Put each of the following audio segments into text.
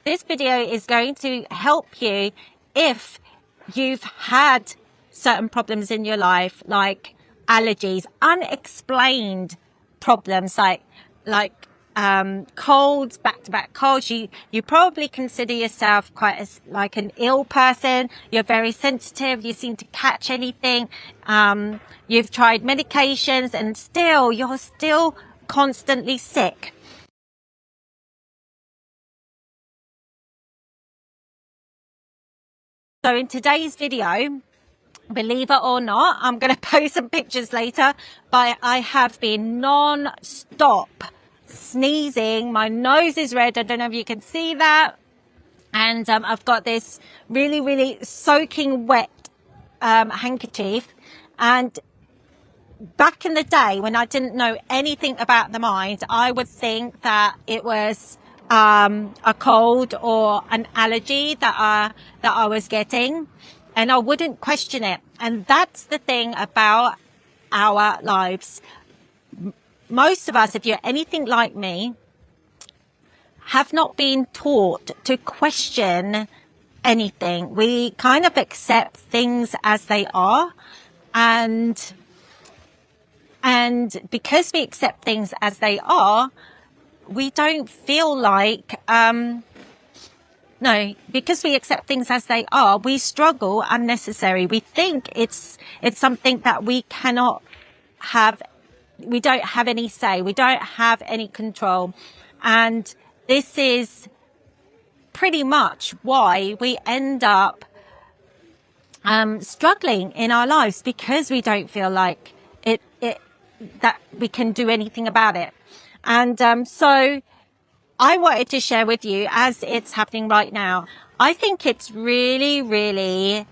This video is going to help you if you've had certain problems in your life, like allergies, unexplained problems, like colds, back-to-back colds. You probably consider yourself quite like an ill person. You're very sensitive. You seem to catch anything. You've tried medications and you're still constantly sick. So in today's video, believe it or not, I'm going to post some pictures later, but I have been non-stop sneezing. My nose is red. I don't know if you can see that. And I've got this really, really soaking wet handkerchief. And back in the day when I didn't know anything about the mind, I would think that it was a cold or an allergy that I was getting, and I wouldn't question it. And that's the thing about our lives. Most of us, if you're anything like me, have not been taught to question anything. We kind of accept things as they are, and because we accept things as they are, we don't feel like, because we accept things as they are, we struggle unnecessary. We think it's something that we cannot have. We don't have any say. We don't have any control. And this is pretty much why we end up struggling in our lives, because we don't feel like that we can do anything about it. And so I wanted to share with you, as it's happening right now, I think it's really, really,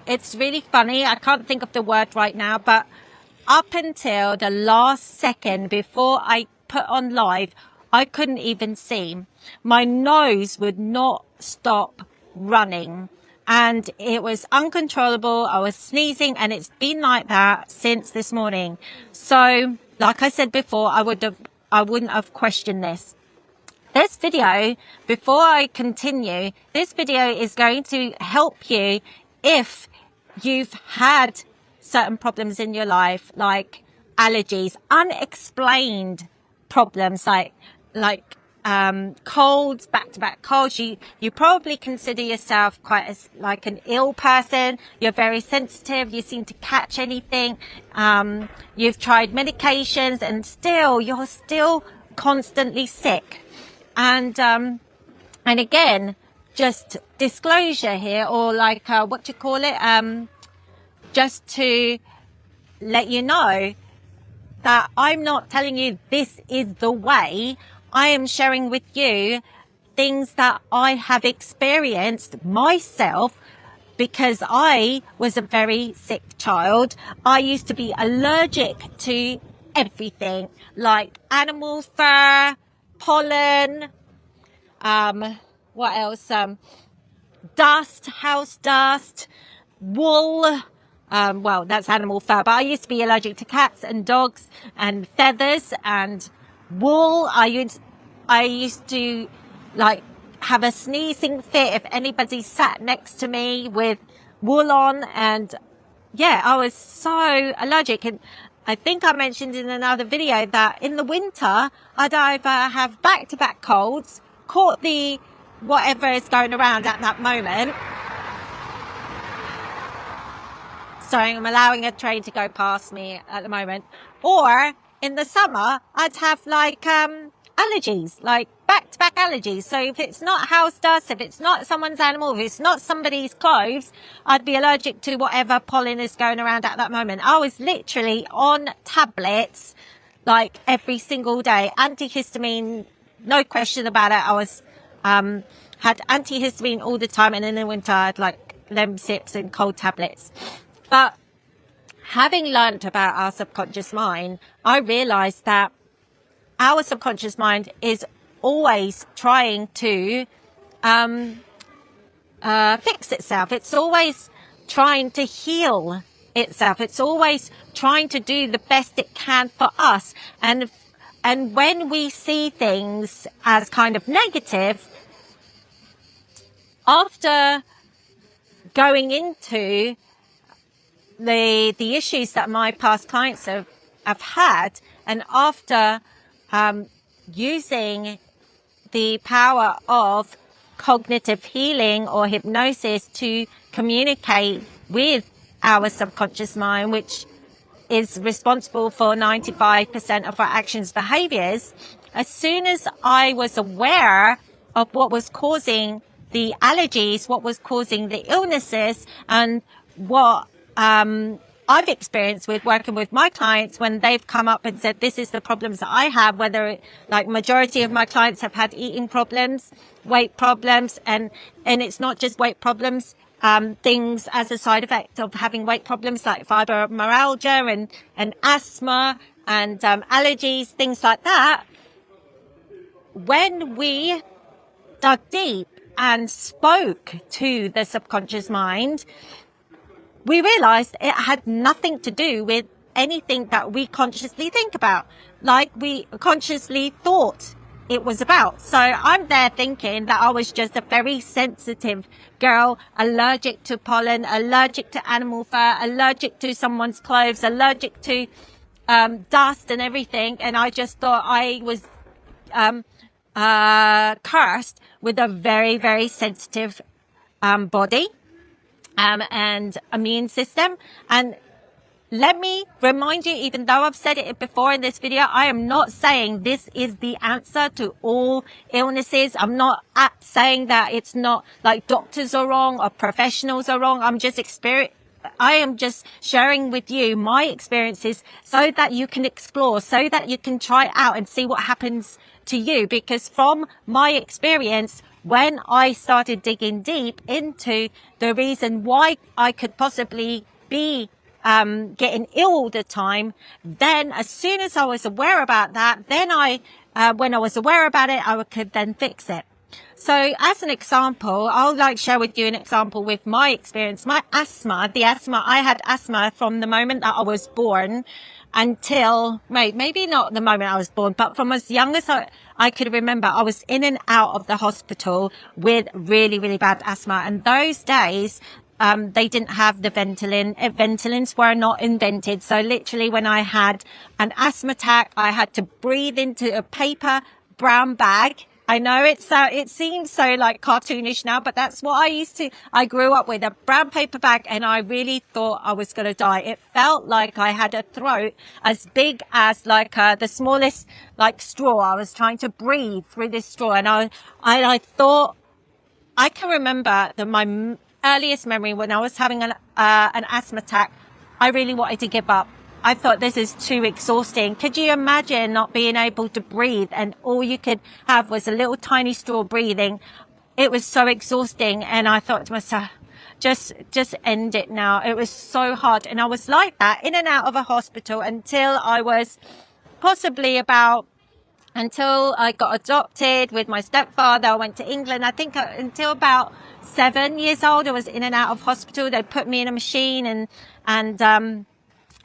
it's really funny. I can't think of the word right now, but up until the last second before I put on live, I couldn't even see. My nose would not stop running. And it was uncontrollable. I was sneezing, and it's been like that since this morning. So, like I said before, I wouldn't have questioned this. This video, before I continue, this video is going to help you if you've had certain problems in your life, like allergies, unexplained problems, like colds, back-to-back colds. You probably consider yourself quite like an ill person. You're very sensitive. You seem to catch anything. You've tried medications and you're still constantly sick. And again, just disclosure here, or like, what do you call it? Just to let you know that I'm not telling you this is the way. I am sharing with you things that I have experienced myself, because I was a very sick child. I used to be allergic to everything, like animal fur, pollen, what else? Dust, house dust, wool. Well, that's animal fur, but I used to be allergic to cats and dogs and feathers and wool. I used to like have a sneezing fit if anybody sat next to me with wool on, and yeah, I was so allergic. And I think I mentioned in another video that in the winter I'd either have back-to-back colds, caught the whatever is going around at that moment. Sorry, I'm allowing a train to go past me at the moment. Or in the summer, I'd have like allergies, like back-to-back allergies. So if it's not house dust, if it's not someone's animal, if it's not somebody's clothes, I'd be allergic to whatever pollen is going around at that moment. I was literally on tablets like every single day. Antihistamine, no question about it. I was had antihistamine all the time, and in the winter I had like Lemsips and cold tablets. But having learnt about our subconscious mind, I realized that our subconscious mind is always trying to fix itself. It's always trying to heal itself. It's always trying to do the best it can for us. And And when we see things as kind of negative, after going into the issues that my past clients have had, and after using the power of cognitive healing or hypnosis to communicate with our subconscious mind, which is responsible for 95% of our actions, behaviors, as soon as I was aware of what was causing the allergies, what was causing the illnesses, and what I've experienced with working with my clients when they've come up and said, this is the problems that I have, whether like majority of my clients have had eating problems, weight problems, and it's not just weight problems, things as a side effect of having weight problems like fibromyalgia and asthma and allergies, things like that. When we dug deep and spoke to the subconscious mind, we realized it had nothing to do with anything that we consciously think about, like we consciously thought it was about. So I'm there thinking that I was just a very sensitive girl, allergic to pollen, allergic to animal fur, allergic to someone's clothes, allergic to dust and everything. And I just thought I was cursed with a very, very sensitive body and immune system. And let me remind you, even though I've said it before in this video, I am not saying this is the answer to all illnesses. I'm not saying that it's not like doctors are wrong or professionals are wrong. I am just sharing with you my experiences so that you can explore, so that you can try it out and see what happens to you. Because from my experience, when I started digging deep into the reason why I could possibly be getting ill all the time, then as soon as I was aware about that, then when I was aware about it, I could then fix it. So as an example, I'll share with you an example with my experience. My asthma, I had asthma from the moment that I was born until, maybe not the moment I was born, but from as young as I could remember, I was in and out of the hospital with really, really bad asthma. And those days, they didn't have the Ventolin. Ventolins were not invented. So literally when I had an asthma attack, I had to breathe into a paper brown bag. I know it seems so like cartoonish now, but that's what I grew up with, a brown paper bag, and I really thought I was going to die. It felt like I had a throat as big as the smallest straw. I was trying to breathe through this straw, and I thought, I can remember that my earliest memory when I was having an asthma attack, I really wanted to give up. I thought, this is too exhausting. Could you imagine not being able to breathe and all you could have was a little tiny straw breathing? It was so exhausting. And I thought to myself, just end it now. It was so hard. And I was like that in and out of a hospital until I was until I got adopted with my stepfather. I went to England. I think until about 7 years old, I was in and out of hospital. They put me in a machine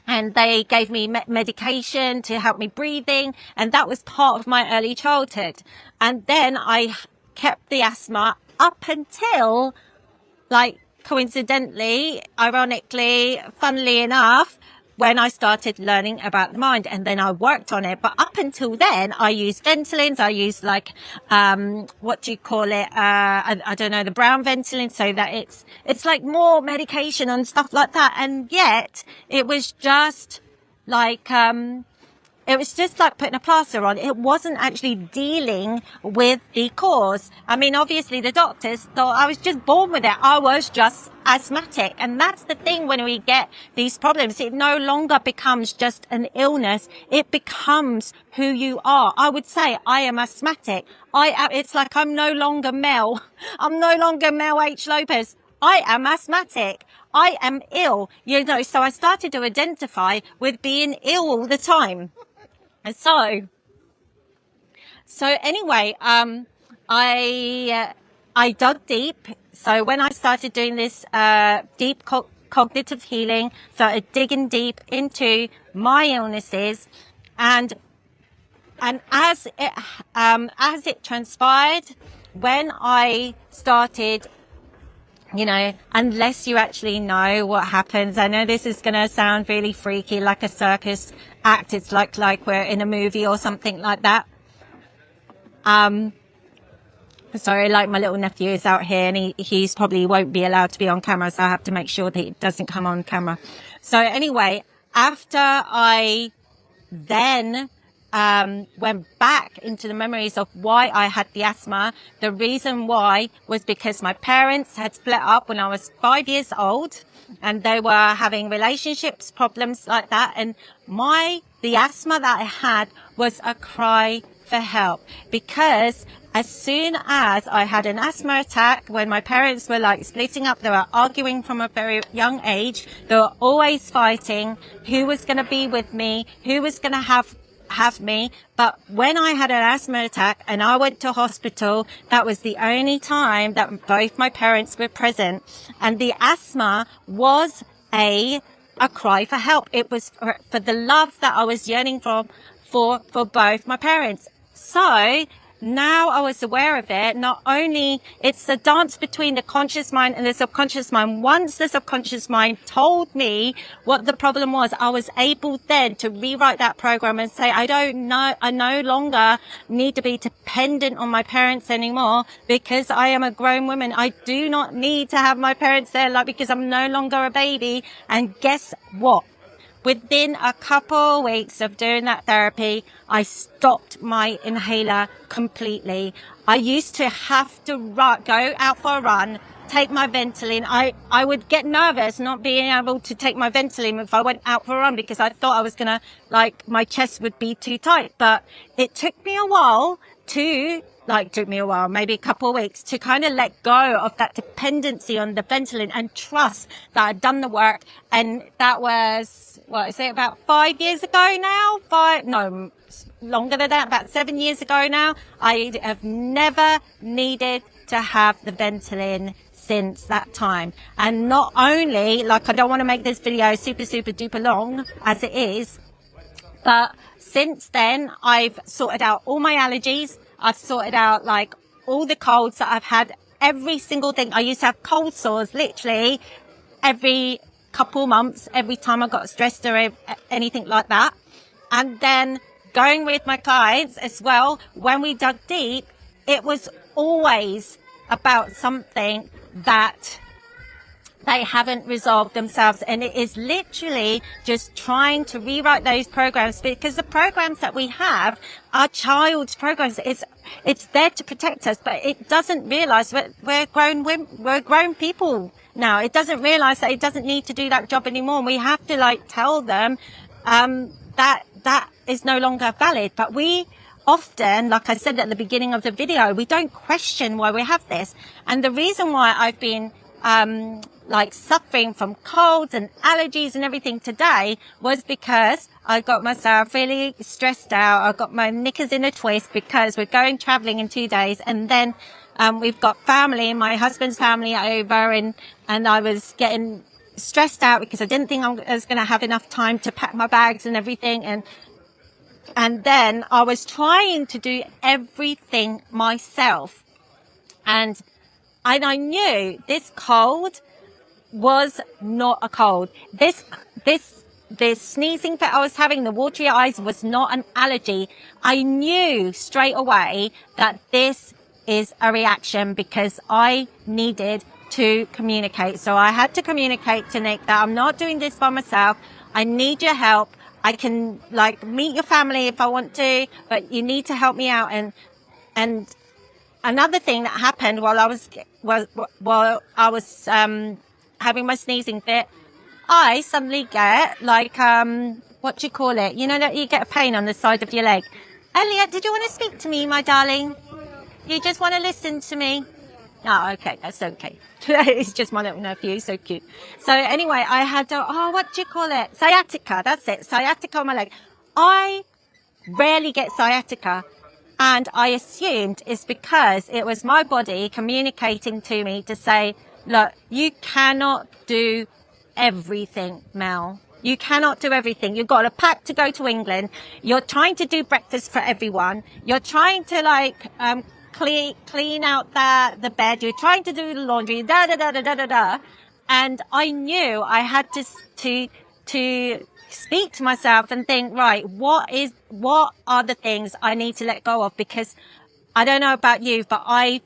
and they gave me medication to help me breathing. And that was part of my early childhood. And then I kept the asthma up until, coincidentally, ironically, funnily enough, when I started learning about the mind, and then I worked on it. But up until then, I used Ventolins. I used what do you call it? I don't know, the brown Ventolin, so that it's like more medication and stuff like that. And yet it was just putting a plaster on. It wasn't actually dealing with the cause. I mean, obviously the doctors thought I was just born with it. I was just asthmatic. And that's the thing when we get these problems. It no longer becomes just an illness. It becomes who you are. I would say I am asthmatic. It's like I'm no longer Mel. I'm no longer Mel H. Lopez. I am asthmatic. I am ill. So I started to identify with being ill all the time. And so anyway, I dug deep. So when I started doing this, deep cognitive healing, started digging deep into my illnesses, and And as it transpired, when I started, you know, unless you actually know what happens, I know this is going to sound really freaky, like a circus act. It's like we're in a movie or something like that. Sorry, like my little nephew is out here and he's probably won't be allowed to be on camera. So I have to make sure that he doesn't come on camera. So anyway, after I then went back into the memories of why I had the asthma. The reason why was because my parents had split up when I was 5 years old and they were having relationships, problems like that. And the asthma that I had was a cry for help, because as soon as I had an asthma attack, when my parents were like splitting up, they were arguing from a very young age. They were always fighting who was going to be with me, who was going to have me. But when I had an asthma attack and I went to hospital, that was the only time that both my parents were present. And the asthma was a cry for help. It was for the love that I was yearning for both my parents. So now I was aware of it. Not only it's the dance between the conscious mind and the subconscious mind. Once the subconscious mind told me what the problem was, I was able then to rewrite that program and say, I no longer need to be dependent on my parents anymore, because I am a grown woman. I do not need to have my parents there, like, because I'm no longer a baby. And guess what? Within a couple weeks of doing that therapy, I stopped my inhaler completely. I used to have to go out for a run, take my Ventolin. I would get nervous not being able to take my Ventolin if I went out for a run, because I thought I was going to, like, my chest would be too tight. But it took me a while maybe a couple of weeks, to kind of let go of that dependency on the Ventolin and trust that I'd done the work. And that was, about 5 years ago now? Longer than that, about 7 years ago now. I have never needed to have the Ventolin since that time. And not only, like, I don't want to make this video super duper long as it is, but since then I've sorted out all my allergies. I've sorted out, like, all the colds that I've had, every single thing. I used to have cold sores literally every couple months, every time I got stressed or anything like that. And then going with my clients as well, when we dug deep, it was always about something that they haven't resolved themselves. And it is literally just trying to rewrite those programs, because the programs that we have are child's programs. It's there to protect us, but it doesn't realize we're grown people now. It doesn't realize that it doesn't need to do that job anymore. And we have to, like, tell them that is no longer valid. But we often, like I said at the beginning of the video, we don't question why we have this. And the reason why I've been suffering from colds and allergies and everything today was because I got myself really stressed out. I got my knickers in a twist because we're going traveling in 2 days, and then we've got family, my husband's family over, and I was getting stressed out because I didn't think I was going to have enough time to pack my bags and everything, and then I was trying to do everything myself, and I knew this cold was not a cold. This sneezing that I was having, the watery eyes, was not an allergy. I knew straight away that this is a reaction, because I needed to communicate. So I had to communicate to Nick that I'm not doing this by myself. I need your help. I can, like, meet your family if I want to, but you need to help me out. And another thing that happened while I was having my sneezing fit, I suddenly get, like, what do you call it? You know that you get a pain on the side of your leg. Elliot, did you want to speak to me, my darling? You just want to listen to me? Oh, okay, that's okay. It's just my little nephew, so cute. So anyway, I had, what do you call it? Sciatica, that's it. Sciatica on my leg. I rarely get sciatica. And I assumed it's because it was my body communicating to me to say, look, you cannot do everything, Mel. You cannot do everything. You've got to pack to go to England. You're trying to do breakfast for everyone. You're trying to like, clean out the bed. You're trying to do the laundry, And I knew I had to speak to myself and think, right, what are the things I need to let go of? Because I don't know about you, but I've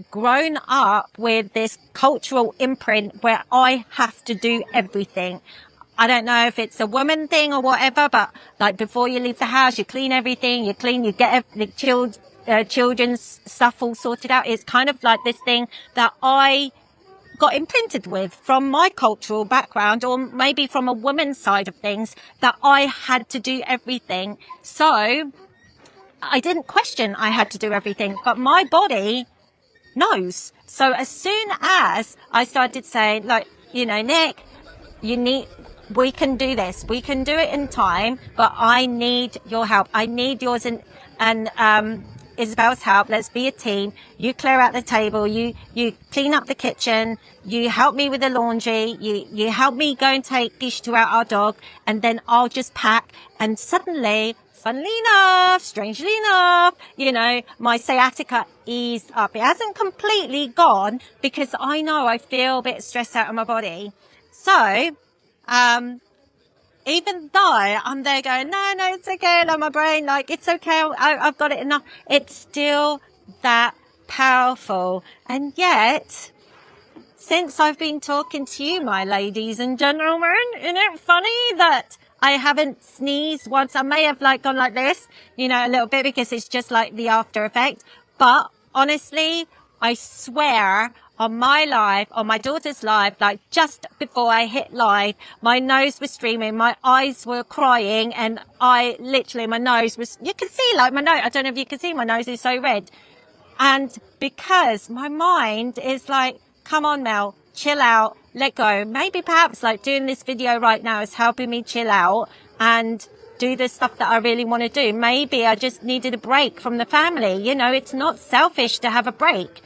grown up with this cultural imprint where I have to do everything. I don't know if it's a woman thing or whatever, but like before you leave the house, you clean everything, you get the children's stuff all sorted out. It's kind of like this thing that I got imprinted with from my cultural background, or maybe from a woman's side of things, that I had to do everything. So I didn't question I had to do everything, but my body knows. So as soon as I started saying, like, Nick, we can do this. We can do it in time, but I need your help. I need yours and Isabel's help. Let's be a team. You clear out the table. You clean up the kitchen. You help me with the laundry. You help me go and take Gish to out our dog, and then I'll just pack. And suddenly, funnily enough, strangely enough, my sciatica eased up. It hasn't completely gone because I know I feel a bit stressed out of my body. So, even though I'm there going, no, it's okay, like my brain, like, it's okay, I've got it enough, it's still that powerful. And yet, since I've been talking to you, my ladies and gentlemen, isn't it funny that I haven't sneezed once? I may have like gone like this, a little bit, because it's just like the after effect. But honestly, I swear on my life, on my daughter's life, like just before I hit live, my nose was streaming, my eyes were crying, and my nose was, you can see like my nose, I don't know if you can see, my nose is so red. And because my mind is like, come on, Mel, chill out, let go. Maybe perhaps like doing this video right now is helping me chill out and do the stuff that I really want to do. Maybe I just needed a break from the family. It's not selfish to have a break.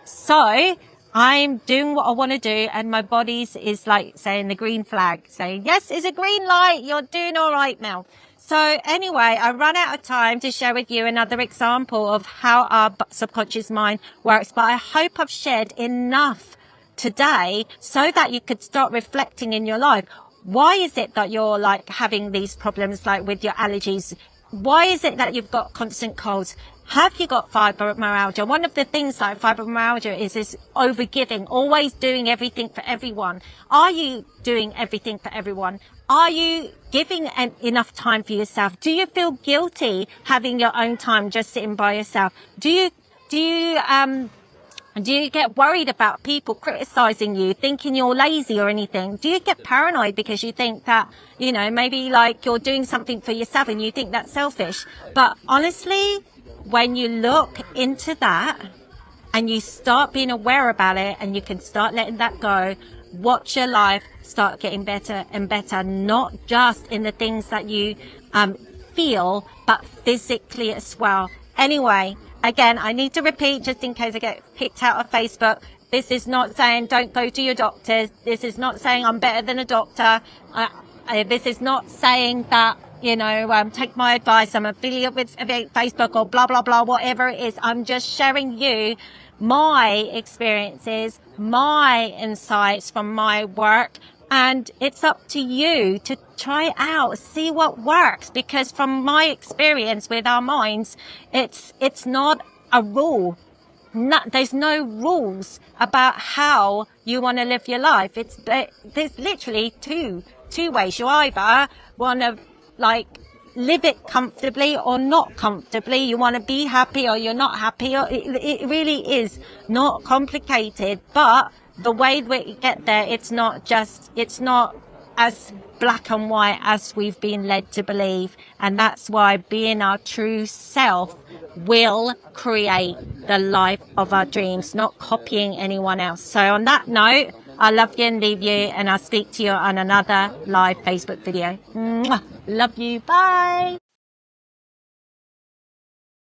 So I'm doing what I want to do, and my body's is like saying the green flag, saying, yes, it's a green light. You're doing all right, Mel. So anyway, I run out of time to share with you another example of how our subconscious mind works, but I hope I've shared enough today so that you could start reflecting in your life. Why is it that you're like having these problems, like with your allergies? Why is it that you've got constant colds? Have you got fibromyalgia? One of the things like fibromyalgia is this overgiving, always doing everything for everyone. Are you doing everything for everyone? Are you giving enough time for yourself? Do you feel guilty having your own time just sitting by yourself? Do you get worried about people criticizing you, thinking you're lazy or anything? Do you get paranoid because you think that, maybe like you're doing something for yourself and you think that's selfish? But honestly, when you look into that and you start being aware about it and you can start letting that go, watch your life start getting better and better, not just in the things that you feel, but physically as well. Anyway, again, I need to repeat just in case I get kicked out of Facebook. This is not saying don't go to your doctors. This is not saying I'm better than a doctor. This is not saying that, take my advice, I'm affiliate with Facebook or blah, blah, blah, whatever it is. I'm just sharing you my experiences, my insights from my work. And it's up to you to try it out, see what works. Because from my experience with our minds, it's not a rule. There's no rules about how you want to live your life. There's literally two ways. You either want to like live it comfortably or not comfortably. You want to be happy or you're not happy. It really is not complicated, but the way we get there, it's not as black and white as we've been led to believe. And that's why being our true self will create the life of our dreams, not copying anyone else. So on that note, I love you and leave you, and I'll speak to you on another live Facebook video. Mwah. Love you. Bye.